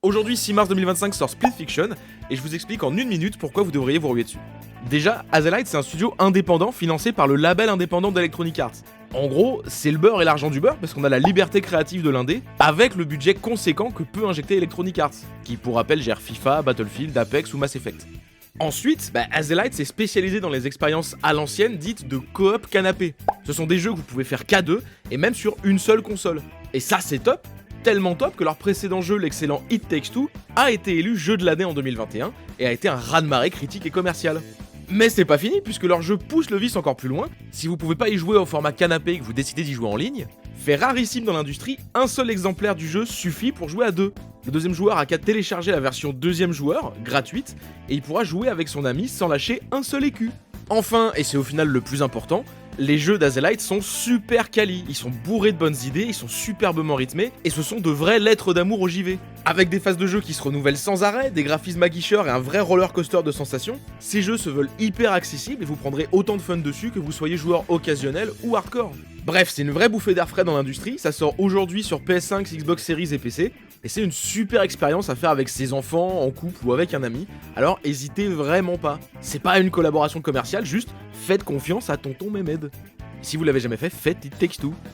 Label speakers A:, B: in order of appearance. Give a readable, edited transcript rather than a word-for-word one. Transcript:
A: Aujourd'hui, 6 mars 2025 sort Split Fiction, et je vous explique en une minute pourquoi vous devriez vous ruer dessus. Déjà, Hazelight c'est un studio indépendant financé par le label indépendant d'Electronic Arts. En gros, c'est le beurre et l'argent du beurre parce qu'on a la liberté créative de l'indé avec le budget conséquent que peut injecter Electronic Arts, qui pour rappel gère FIFA, Battlefield, Apex ou Mass Effect. Ensuite, Hazelight s'est spécialisé dans les expériences à l'ancienne dites de coop canapé. Ce sont des jeux que vous pouvez faire qu'à deux et même sur une seule console. Et ça c'est top, tellement top que leur précédent jeu, l'excellent It Takes Two, a été élu jeu de l'année en 2021 et a été un raz-de-marée critique et commercial. Mais c'est pas fini puisque leur jeu pousse le vice encore plus loin. Si vous pouvez pas y jouer au format canapé et que vous décidez d'y jouer en ligne, fait rarissime dans l'industrie, un seul exemplaire du jeu suffit pour jouer à deux. Le deuxième joueur a qu'à télécharger la version deuxième joueur, gratuite, et il pourra jouer avec son ami sans lâcher un seul écu. Enfin, et c'est au final le plus important, les jeux d'Hazelight sont super quali, ils sont bourrés de bonnes idées, ils sont superbement rythmés, et ce sont de vraies lettres d'amour au JV. Avec des phases de jeu qui se renouvellent sans arrêt, des graphismes aguicheurs et un vrai roller coaster de sensations, ces jeux se veulent hyper accessibles et vous prendrez autant de fun dessus que vous soyez joueur occasionnel ou hardcore. Bref, c'est une vraie bouffée d'air frais dans l'industrie, ça sort aujourd'hui sur PS5, Xbox Series et PC, et c'est une super expérience à faire avec ses enfants, en couple ou avec un ami, alors hésitez vraiment pas. C'est pas une collaboration commerciale, juste faites confiance à tonton Mehmed. Si vous l'avez jamais fait, faites It Takes Two.